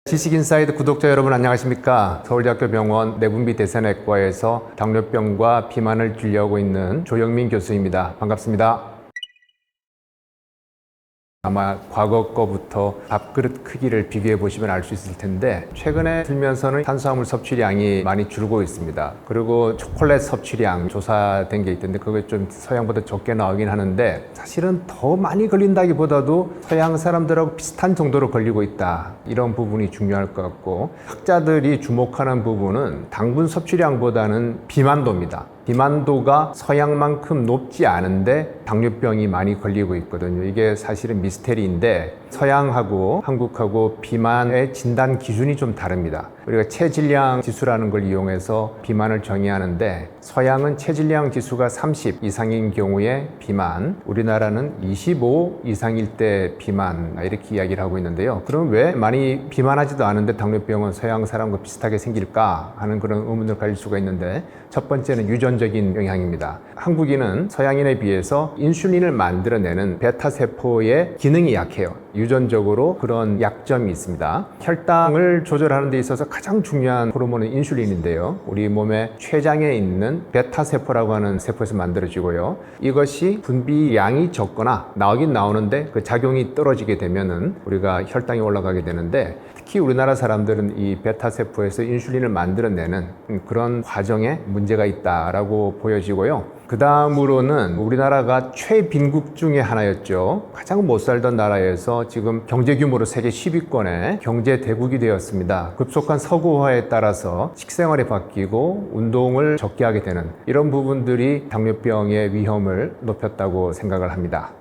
지식인사이드 구독자 여러분 안녕하십니까? 서울대학교 병원 내분비 대사내과에서 당뇨병과 비만을 진료하고 있는 조영민 교수입니다. 반갑습니다. 아마 과거 거부터 밥그릇 크기를 비교해 보시면 알 수 있을 텐데 최근에 들면서는 탄수화물 섭취량이 많이 줄고 있습니다. 그리고 초콜릿 섭취량 조사된 게 있던데 그게 좀 서양보다 적게 나오긴 하는데 사실은 더 많이 걸린다기보다도 서양 사람들하고 비슷한 정도로 걸리고 있다. 이런 부분이 중요할 것 같고 학자들이 주목하는 부분은 당분 섭취량보다는 비만도입니다. 비만도가 서양만큼 높지 않은데 당뇨병이 많이 걸리고 있거든요. 이게 사실은 미스테리인데 서양하고 한국하고 비만의 진단 기준이 좀 다릅니다. 우리가 체질량 지수라는 걸 이용해서 비만을 정의하는데 서양은 체질량 지수가 30 이상인 경우에 비만, 우리나라는 25 이상일 때 비만 이렇게 이야기를 하고 있는데요. 그럼 왜 많이 비만하지도 않은데 당뇨병은 서양 사람과 비슷하게 생길까 하는 그런 의문을 가질 수가 있는데 첫 번째는 유전적인 영향입니다. 한국인은 서양인에 비해서 인슐린을 만들어내는 베타세포의 기능이 약해요. 유전적으로 그런 약점이 있습니다. 혈당을 조절하는 데 있어서 가장 중요한 호르몬은 인슐린인데요. 우리 몸의 췌장에 있는 베타세포라고 하는 세포에서 만들어지고요. 이것이 분비량이 적거나 나오긴 나오는데 그 작용이 떨어지게 되면은 우리가 혈당이 올라가게 되는데 특히 우리나라 사람들은 이 베타세포에서 인슐린을 만들어내는 그런 과정에 문제가 있다라고 보여지고요. 그 다음으로는 우리나라가 최빈국 중에 하나였죠. 가장 못 살던 나라에서 지금 경제 규모로 세계 10위권의 경제 대국이 되었습니다. 급속한 서구화에 따라서 식생활이 바뀌고 운동을 적게 하게 되는 이런 부분들이 당뇨병의 위험을 높였다고 생각을 합니다.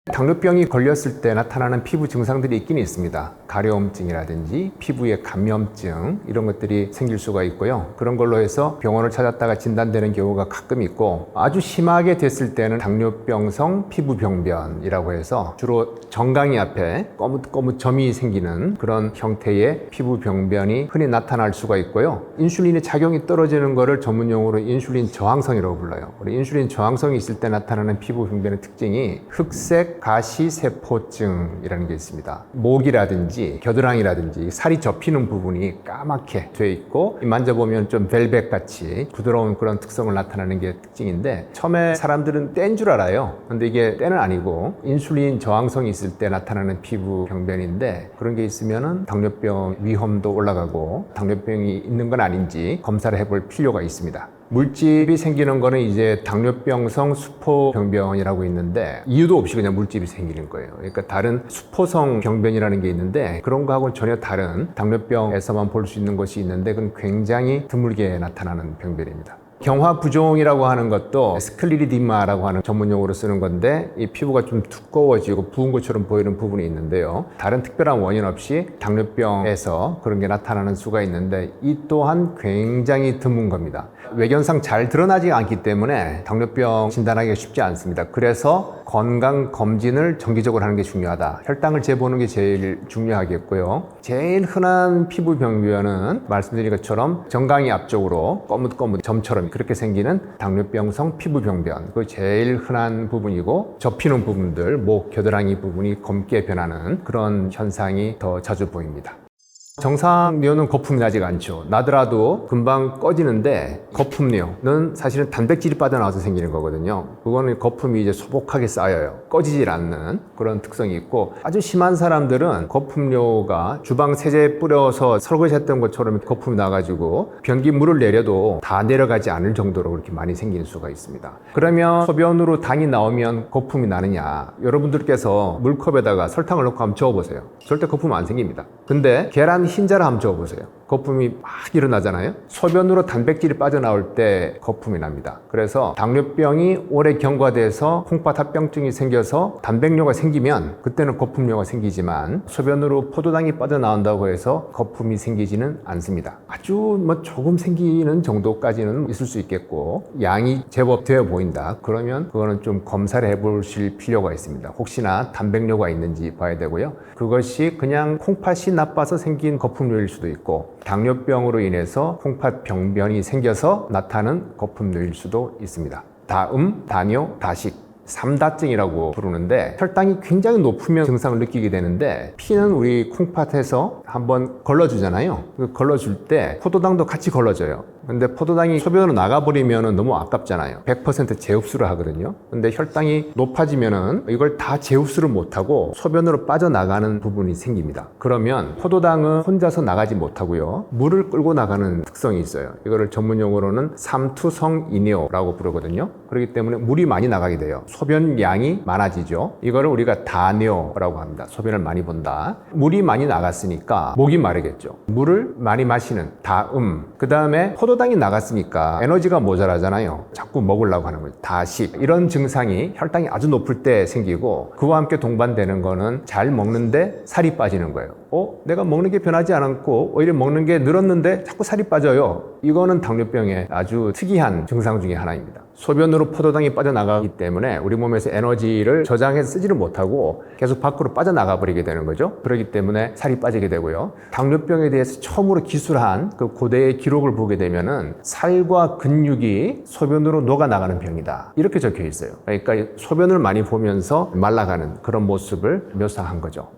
당뇨병이 걸렸을 때 나타나는 피부 증상들이 있긴 있습니다. 가려움증이라든지 피부에 감염증 이런 것들이 생길 수가 있고요. 그런 걸로 해서 병원을 찾았다가 진단되는 경우가 가끔 있고 아주 심하게 됐을 때는 당뇨병성 피부병변이라고 해서 주로 정강이 앞에 거뭇거뭇 점이 생기는 그런 형태의 피부병변이 흔히 나타날 수가 있고요. 인슐린의 작용이 떨어지는 것을 전문용어로 인슐린 저항성이라고 불러요. 인슐린 저항성이 있을 때 나타나는 피부병변의 특징이 흑색 가시세포증이라는 게 있습니다. 목이라든지 겨드랑이라든지 살이 접히는 부분이 까맣게 돼 있고 만져보면 좀 벨벳 같이 부드러운 그런 특성을 나타내는 게 특징인데 처음에 사람들은 때인 줄 알아요. 근데 이게 때는 아니고 인슐린 저항성이 있을 때 나타나는 피부 병변인데 그런 게 있으면은 당뇨병 위험도 올라가고 당뇨병이 있는 건 아닌지 검사를 해볼 필요가 있습니다. 물집이 생기는 거는 이제 당뇨병성 수포병변이라고 있는데 이유도 없이 그냥 물집이 생기는 거예요. 그러니까 다른 수포성 병변이라는 게 있는데 그런 거하고는 전혀 다른 당뇨병에서만 볼 수 있는 것이 있는데 그건 굉장히 드물게 나타나는 병변입니다. 경화부종이라고 하는 것도 스클리리디마라고 하는 전문용어로 쓰는 건데 이 피부가 좀 두꺼워지고 부은 것처럼 보이는 부분이 있는데요. 다른 특별한 원인 없이 당뇨병에서 그런 게 나타나는 수가 있는데 이 또한 굉장히 드문 겁니다. 외견상 잘 드러나지 않기 때문에 당뇨병 진단하기가 쉽지 않습니다. 그래서 건강검진을 정기적으로 하는 게 중요하다. 혈당을 재보는 게 제일 중요하겠고요. 제일 흔한 피부병변은 말씀드린 것처럼 정강이 앞쪽으로 거뭇거뭇 점처럼 그렇게 생기는 당뇨병성 피부병변. 그게 제일 흔한 부분이고 접히는 부분들, 목, 겨드랑이 부분이 검게 변하는 그런 현상이 더 자주 보입니다. 정상료는 거품이 나지가 않죠. 나더라도 금방 꺼지는데 거품료는 사실은 단백질이 빠져나와서 생기는 거거든요. 그거는 거품이 이제 소복하게 쌓여요. 꺼지질 않는 그런 특성이 있고 아주 심한 사람들은 거품료가 주방 세제에 뿌려서 설거지했던 것처럼 거품이 나가지고 변기물을 내려도 다 내려가지 않을 정도로 그렇게 많이 생길 수가 있습니다. 그러면 소변으로 당이 나오면 거품이 나느냐? 여러분들께서 물컵에다가 설탕을 넣고 한번 저어보세요. 절대 거품 안 생깁니다. 근데 계란 흰자를 한번 저어보세요. 거품이 막 일어나잖아요. 소변으로 단백질이 빠져나올 때 거품이 납니다. 그래서 당뇨병이 오래 경과돼서 콩팥 합병증이 생겨서 단백뇨가 생기면 그때는 거품뇨가 생기지만 소변으로 포도당이 빠져나온다고 해서 거품이 생기지는 않습니다. 아주 조금 생기는 정도까지는 있을 수 있겠고 양이 제법 되어 보인다. 그러면 그거는 좀 검사를 해보실 필요가 있습니다. 혹시나 단백뇨가 있는지 봐야 되고요. 그것이 그냥 콩팥이 나빠서 생긴 거품뇨일 수도 있고 당뇨병으로 인해서 콩팥 병변이 생겨서 나타나는 거품뇨일 수도 있습니다. 다음, 다뇨, 다식 삼다증이라고 부르는데 혈당이 굉장히 높으면 증상을 느끼게 되는데 피는 우리 콩팥에서 한번 걸러주잖아요. 걸러줄 때 포도당도 같이 걸러져요. 근데 포도당이 소변으로 나가버리면 너무 아깝잖아요. 100% 재흡수를 하거든요. 근데 혈당이 높아지면은 이걸 다 재흡수를 못하고 소변으로 빠져나가는 부분이 생깁니다. 그러면 포도당은 혼자서 나가지 못하고요. 물을 끌고 나가는 특성이 있어요. 이거를 전문 용어로는 삼투성이뇨라고 부르거든요. 그렇기 때문에 물이 많이 나가게 돼요. 소변량이 많아지죠. 이거를 우리가 다뇨라고 합니다. 소변을 많이 본다. 물이 많이 나갔으니까 목이 마르겠죠. 물을 많이 마시는 다음. 그 다음에 포도당이 나갔으니까 에너지가 모자라잖아요. 자꾸 먹으려고 하는 거죠. 다식. 이런 증상이 혈당이 아주 높을 때 생기고 그와 함께 동반되는 거는 잘 먹는데 살이 빠지는 거예요. 내가 먹는 게 변하지 않았고 오히려 먹는 게 늘었는데 자꾸 살이 빠져요. 이거는 당뇨병의 아주 특이한 증상 중에 하나입니다. 소변으로 포도당이 빠져나가기 때문에 우리 몸에서 에너지를 저장해서 쓰지를 못하고 계속 밖으로 빠져나가 버리게 되는 거죠. 그렇기 때문에 살이 빠지게 되고요. 당뇨병에 대해서 처음으로 기술한 그 고대의 기록을 보게 되면은 살과 근육이 소변으로 녹아나가는 병이다. 이렇게 적혀 있어요. 그러니까 소변을 많이 보면서 말라가는 그런 모습을 묘사한 거죠.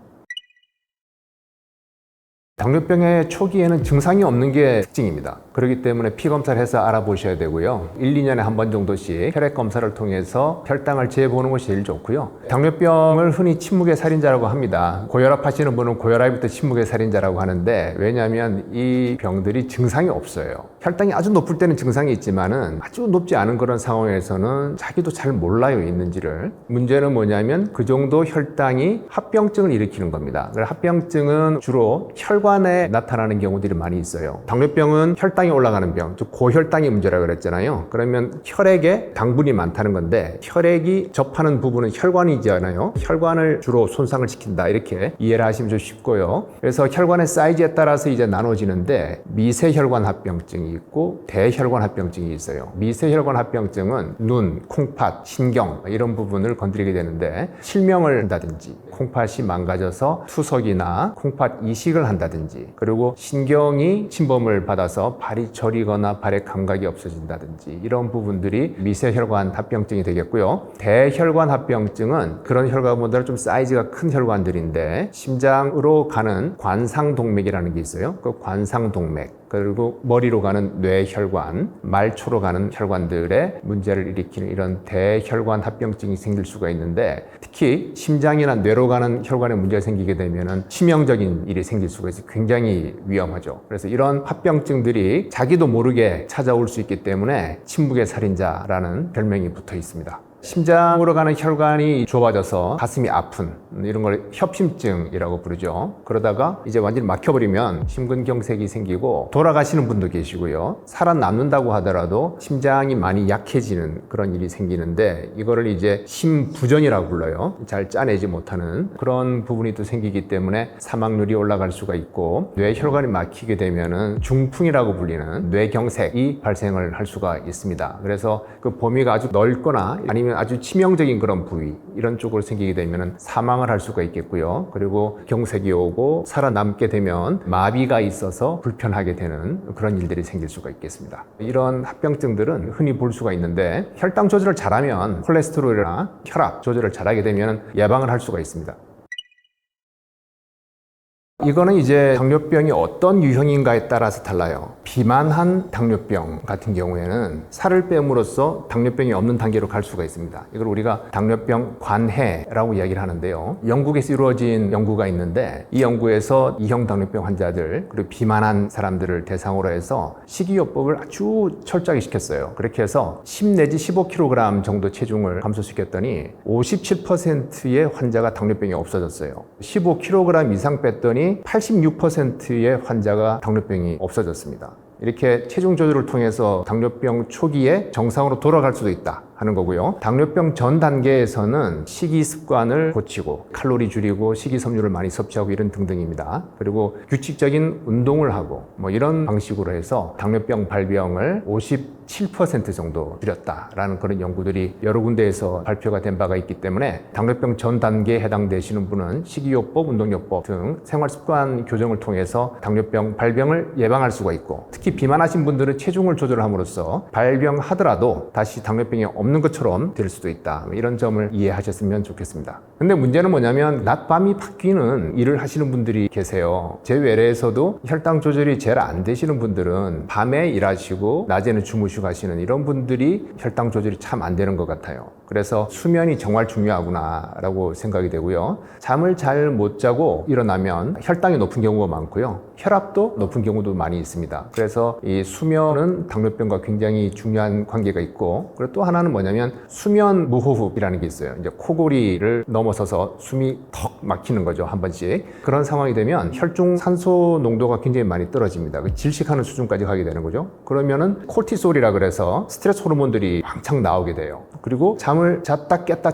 당뇨병의 초기에는 증상이 없는 게 특징입니다. 그렇기 때문에 피 검사를 해서 알아보셔야 되고요. 1, 2년에 한 번 정도씩 혈액 검사를 통해서 혈당을 재보는 것이 제일 좋고요. 당뇨병을 흔히 침묵의 살인자라고 합니다. 고혈압 하시는 분은 고혈압부터 침묵의 살인자라고 하는데 왜냐하면 이 병들이 증상이 없어요. 혈당이 아주 높을 때는 증상이 있지만은 아주 높지 않은 그런 상황에서는 자기도 잘 몰라요, 있는지를. 문제는 뭐냐면 그 정도 혈당이 합병증을 일으키는 겁니다. 합병증은 주로 혈관에 나타나는 경우들이 많이 있어요. 당뇨병은 혈당이 올라가는 병, 즉 고혈당이 문제라고 그랬잖아요. 그러면 혈액에 당분이 많다는 건데 혈액이 접하는 부분은 혈관이잖아요. 혈관을 주로 손상을 시킨다 이렇게 이해를 하시면 좀 쉽고요. 그래서 혈관의 사이즈에 따라서 이제 나눠지는데 미세혈관 합병증이 있고 대혈관 합병증이 있어요. 미세혈관 합병증은 눈, 콩팥, 신경 이런 부분을 건드리게 되는데 실명을 한다든지 콩팥이 망가져서 투석이나 콩팥 이식을 한다든지 그리고 신경이 침범을 받아서 발이 저리거나 발의 감각이 없어진다든지 이런 부분들이 미세혈관 합병증이 되겠고요. 대혈관 합병증은 그런 혈관보다 좀 사이즈가 큰 혈관들인데 심장으로 가는 관상동맥이라는 게 있어요. 그 관상동맥 그리고 머리로 가는 뇌혈관, 말초로 가는 혈관들의 문제를 일으키는 이런 대혈관 합병증이 생길 수가 있는데 특히 심장이나 뇌로 가는 혈관에 문제가 생기게 되면 치명적인 일이 생길 수가 있어서 굉장히 위험하죠. 그래서 이런 합병증들이 자기도 모르게 찾아올 수 있기 때문에 침묵의 살인자라는 별명이 붙어 있습니다. 심장으로 가는 혈관이 좁아져서 가슴이 아픈 이런 걸 협심증이라고 부르죠. 그러다가 이제 완전히 막혀버리면 심근경색이 생기고 돌아가시는 분도 계시고요. 살아남는다고 하더라도 심장이 많이 약해지는 그런 일이 생기는데 이거를 이제 심부전이라고 불러요. 잘 짜내지 못하는 그런 부분이 또 생기기 때문에 사망률이 올라갈 수가 있고 뇌혈관이 막히게 되면은 중풍이라고 불리는 뇌경색이 발생을 할 수가 있습니다. 그래서 그 범위가 아주 넓거나 아니면 아주 치명적인 그런 부위 이런 쪽으로 생기게 되면 사망을 할 수가 있겠고요. 그리고 경색이 오고 살아남게 되면 마비가 있어서 불편하게 되는 그런 일들이 생길 수가 있겠습니다. 이런 합병증들은 흔히 볼 수가 있는데 혈당 조절을 잘하면 콜레스테롤이나 혈압 조절을 잘하게 되면 예방을 할 수가 있습니다. 이거는 이제 당뇨병이 어떤 유형인가에 따라서 달라요. 비만한 당뇨병 같은 경우에는 살을 뺨으로써 당뇨병이 없는 단계로 갈 수가 있습니다. 이걸 우리가 당뇨병 관해라고 이야기를 하는데요. 영국에서 이루어진 연구가 있는데 이 연구에서 2형 당뇨병 환자들 그리고 비만한 사람들을 대상으로 해서 식이요법을 아주 철저하게 시켰어요. 그렇게 해서 10 내지 15kg 정도 체중을 감소시켰더니 57%의 환자가 당뇨병이 없어졌어요. 15kg 이상 뺐더니 86%의 환자가 당뇨병이 없어졌습니다. 이렇게 체중 조절을 통해서 당뇨병 초기에 정상으로 돌아갈 수도 있다 하는 거고요. 당뇨병 전 단계에서는 식이 습관을 고치고 칼로리 줄이고 식이섬유를 많이 섭취하고 이런 등등입니다. 그리고 규칙적인 운동을 하고 이런 방식으로 해서 당뇨병 발병을 57% 정도 줄였다라는 그런 연구들이 여러 군데에서 발표가 된 바가 있기 때문에 당뇨병 전 단계에 해당되시는 분은 식이요법, 운동요법 등 생활습관 교정을 통해서 당뇨병 발병을 예방할 수가 있고 특히 비만하신 분들은 체중을 조절함으로써 발병하더라도 다시 당뇨병이 없는 없는 것처럼 될 수도 있다. 이런 점을 이해하셨으면 좋겠습니다. 근데 문제는 뭐냐면 낮 밤이 바뀌는 일을 하시는 분들이 계세요. 제 외래에서도 혈당 조절이 제일 안 되시는 분들은 밤에 일하시고 낮에는 주무시고 하시는 이런 분들이 혈당 조절이 참 안 되는 것 같아요. 그래서 수면이 정말 중요하구나 라고 생각이 되고요. 잠을 잘 못 자고 일어나면 혈당이 높은 경우가 많고요. 혈압도 높은 경우도 많이 있습니다. 그래서 이 수면은 당뇨병과 굉장히 중요한 관계가 있고, 그리고 또 하나는 뭐냐면 수면 무호흡이라는 게 있어요. 이제 코골이를 넘어서서 숨이 턱 막히는 거죠, 한 번씩. 그런 상황이 되면 혈중 산소 농도가 굉장히 많이 떨어집니다. 질식하는 수준까지 가게 되는 거죠. 그러면은 코르티솔이라 그래서 스트레스 호르몬들이 왕창 나오게 돼요. 그리고 잠을 잤다 깼다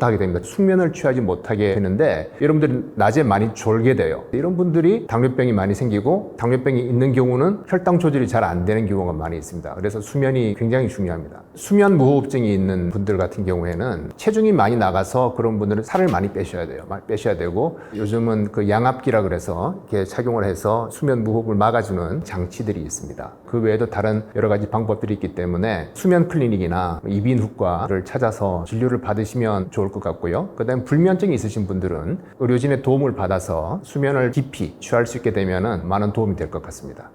하게 됩니다. 숙면을 취하지 못하게 되는데 여러분들이 낮에 많이 졸게 돼요. 이런 분들이 당뇨병이 많이 생기고, 당뇨병이 있는 경우는 혈당 조절이 잘 안 되는 경우가 많이 있습니다. 그래서 수면이 굉장히 중요합니다. 수면 무호흡증이 있는 분들 같은 경우에는 체중이 많이 나가서 그런 분들은 살을 많이 빼셔야 돼요. 많이 빼셔야 되고, 요즘은 그 양압기라 그래서 이렇게 착용을 해서 수면 무호흡을 막아주는 장치들이 있습니다. 그 외에도 다른 여러 가지 방법들이 있기 때문에 수면 클리닉이나 이비인후과를 찾아서 진료를 받으시면 좋을 것 같고요. 그다음에 불면증이 있으신 분들은 의료진의 도움을 받아서 수면을 깊이 취할 수 있게 되면 많은 도움이 될 것 같습니다.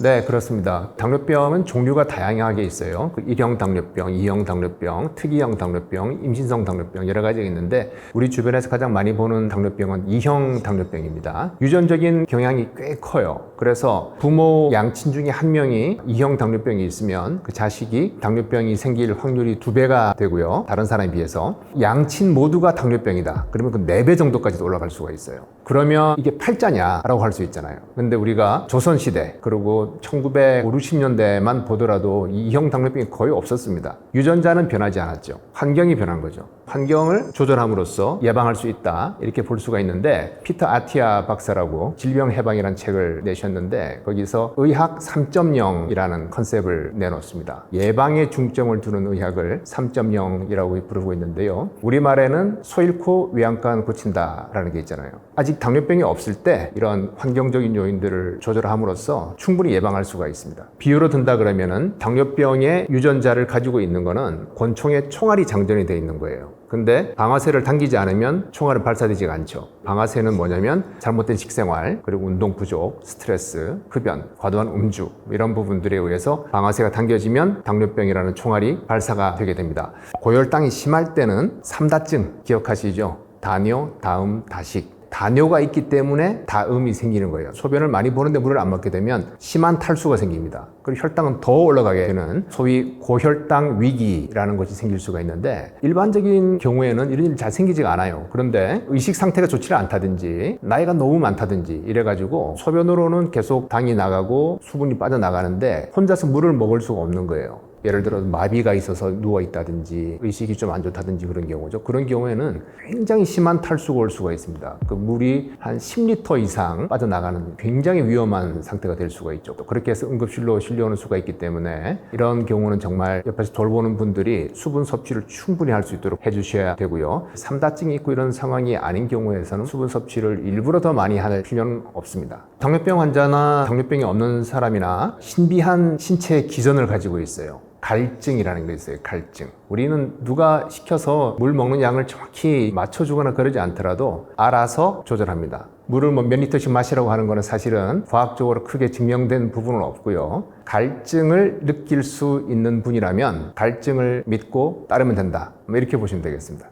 네, 그렇습니다. 당뇨병은 종류가 다양하게 있어요. 1형 당뇨병, 2형 당뇨병, 특이형 당뇨병, 임신성 당뇨병 여러 가지가 있는데, 우리 주변에서 가장 많이 보는 당뇨병은 2형 당뇨병입니다. 유전적인 경향이 꽤 커요. 그래서 부모 양친 중에 한 명이 2형 당뇨병이 있으면 그 자식이 당뇨병이 생길 확률이 2배가 되고요. 다른 사람에 비해서. 양친 모두가 당뇨병이다. 그러면 그 4배 정도까지도 올라갈 수가 있어요. 그러면 이게 팔자냐라고 할 수 있잖아요. 근데 우리가 조선시대, 그리고 1950년대만 보더라도 2형 당뇨병이 거의 없었습니다. 유전자는 변하지 않았죠. 환경이 변한 거죠. 환경을 조절함으로써 예방할 수 있다, 이렇게 볼 수가 있는데, 피터 아티아 박사라고 질병 해방이라는 책을 내셨는데, 거기서 의학 3.0이라는 컨셉을 내놓습니다. 예방에 중점을 두는 의학을 3.0이라고 부르고 있는데요. 우리말에는 소 잃고 외양간 고친다라는 게 있잖아요. 아직 당뇨병이 없을 때 이런 환경적인 요인들을 조절함으로써 충분히 예방할 수가 있습니다. 비유로 든다 그러면은 당뇨병의 유전자를 가지고 있는 거는 권총의 총알이 장전이 되어 있는 거예요. 근데 방아쇠를 당기지 않으면 총알은 발사되지가 않죠. 방아쇠는 뭐냐면 잘못된 식생활, 그리고 운동 부족, 스트레스, 흡연, 과도한 음주, 이런 부분들에 의해서 방아쇠가 당겨지면 당뇨병이라는 총알이 발사가 되게 됩니다. 고혈당이 심할 때는 3다증 기억하시죠? 다뇨, 다음, 다식. 다뇨가 있기 때문에 다음이 생기는 거예요. 소변을 많이 보는데 물을 안 먹게 되면 심한 탈수가 생깁니다. 그리고 혈당은 더 올라가게 되는 소위 고혈당 위기라는 것이 생길 수가 있는데, 일반적인 경우에는 이런 일이 잘 생기지가 않아요. 그런데 의식 상태가 좋지 않다든지 나이가 너무 많다든지 이래가지고 소변으로는 계속 당이 나가고 수분이 빠져나가는데 혼자서 물을 먹을 수가 없는 거예요. 예를 들어 마비가 있어서 누워있다든지 의식이 좀 안 좋다든지 그런 경우죠. 그런 경우에는 굉장히 심한 탈수가 올 수가 있습니다. 그 물이 한 10리터 이상 빠져나가는 굉장히 위험한 상태가 될 수가 있죠. 또 그렇게 해서 응급실로 실려오는 수가 있기 때문에 이런 경우는 정말 옆에서 돌보는 분들이 수분 섭취를 충분히 할 수 있도록 해주셔야 되고요. 삼다증이 있고 이런 상황이 아닌 경우에서는 수분 섭취를 일부러 더 많이 할 필요는 없습니다. 당뇨병 환자나 당뇨병이 없는 사람이나 신비한 신체 기전을 가지고 있어요. 갈증이라는 게 있어요. 갈증. 우리는 누가 시켜서 물 먹는 양을 정확히 맞춰주거나 그러지 않더라도 알아서 조절합니다. 물을 몇 리터씩 마시라고 하는 거는 사실은 과학적으로 크게 증명된 부분은 없고요. 갈증을 느낄 수 있는 분이라면 갈증을 믿고 따르면 된다. 이렇게 보시면 되겠습니다.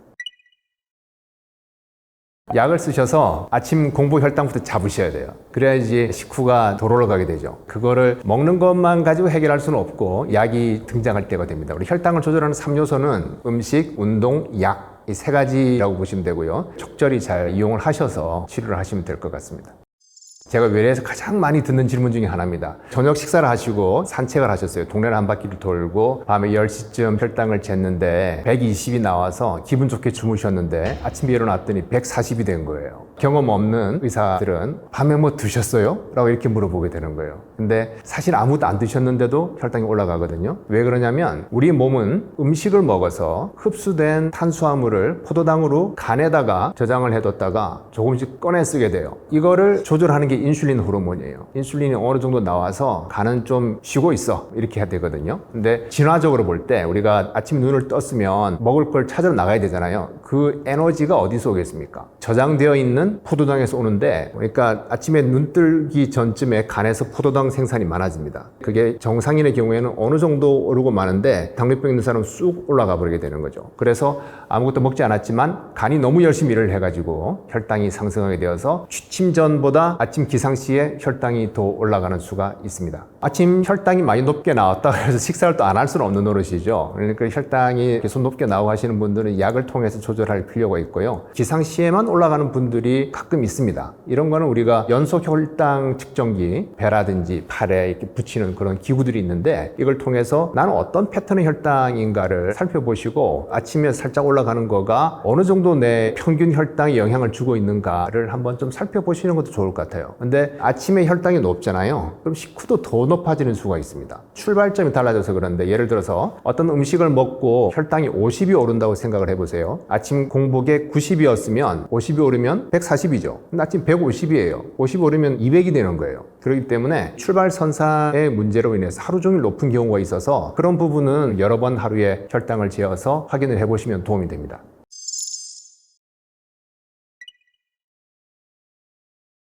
약을 쓰셔서 아침 공복 혈당부터 잡으셔야 돼요. 그래야지 식후가 도로로 가게 되죠. 그거를 먹는 것만 가지고 해결할 수는 없고 약이 등장할 때가 됩니다. 우리 혈당을 조절하는 3요소는 음식, 운동, 약, 이 3가지라고 보시면 되고요. 적절히 잘 이용을 하셔서 치료를 하시면 될 것 같습니다. 제가 외래에서 가장 많이 듣는 질문 중에 하나입니다. 저녁 식사를 하시고 산책을 하셨어요. 동네를 한 바퀴를 돌고 밤에 10시쯤 혈당을 쟀는데 120이 나와서 기분 좋게 주무셨는데 아침에 일어났더니 140이 된 거예요. 경험 없는 의사들은 밤에 뭐 드셨어요? 라고 이렇게 물어보게 되는 거예요. 근데 사실 아무것도 안 드셨는데도 혈당이 올라가거든요. 왜 그러냐면 우리 몸은 음식을 먹어서 흡수된 탄수화물을 포도당으로 간에다가 저장을 해뒀다가 조금씩 꺼내 쓰게 돼요. 이거를 조절하는 게 인슐린 호르몬이에요. 인슐린이 어느 정도 나와서 간은 좀 쉬고 있어 이렇게 해야 되거든요. 근데 진화적으로 볼 때 우리가 아침 눈을 떴으면 먹을 걸 찾으러 나가야 되잖아요. 그 에너지가 어디서 오겠습니까? 저장되어 있는 포도당에서 오는데, 그러니까 아침에 눈 뜨기 전쯤에 간에서 포도당 생산이 많아집니다. 그게 정상인의 경우에는 어느 정도 오르고 마는데 당뇨병 있는 사람은 쑥 올라가 버리게 되는 거죠. 그래서 아무것도 먹지 않았지만 간이 너무 열심히 일을 해가지고 혈당이 상승하게 되어서 취침 전보다 아침 기상시에 혈당이 더 올라가는 수가 있습니다. 아침 혈당이 많이 높게 나왔다 그래서 식사를 또 안 할 수는 없는 노릇이죠. 그러니까 혈당이 계속 높게 나오고 하시는 분들은 약을 통해서 조절할 필요가 있고요. 기상시에만 올라가는 분들이 가끔 있습니다. 이런 거는 우리가 연속 혈당 측정기, 배라든지 팔에 이렇게 붙이는 그런 기구들이 있는데, 이걸 통해서 나는 어떤 패턴의 혈당인가를 살펴보시고 아침에 살짝 올라가는 거가 어느 정도 내 평균 혈당에 영향을 주고 있는가를 한번 좀 살펴보시는 것도 좋을 것 같아요. 근데 아침에 혈당이 높잖아요. 그럼 식후도 더 높아지는 수가 있습니다. 출발점이 달라져서 그런데, 예를 들어서 어떤 음식을 먹고 혈당이 50이 오른다고 생각을 해보세요. 아침 공복에 90이었으면 50이 오르면 140이죠. 근데 아침 150이에요. 50 오르면 200이 되는 거예요. 그렇기 때문에 출발선상의 문제로 인해서 하루 종일 높은 경우가 있어서 그런 부분은 여러 번 하루에 혈당을 재어서 확인을 해보시면 도움이 됩니다.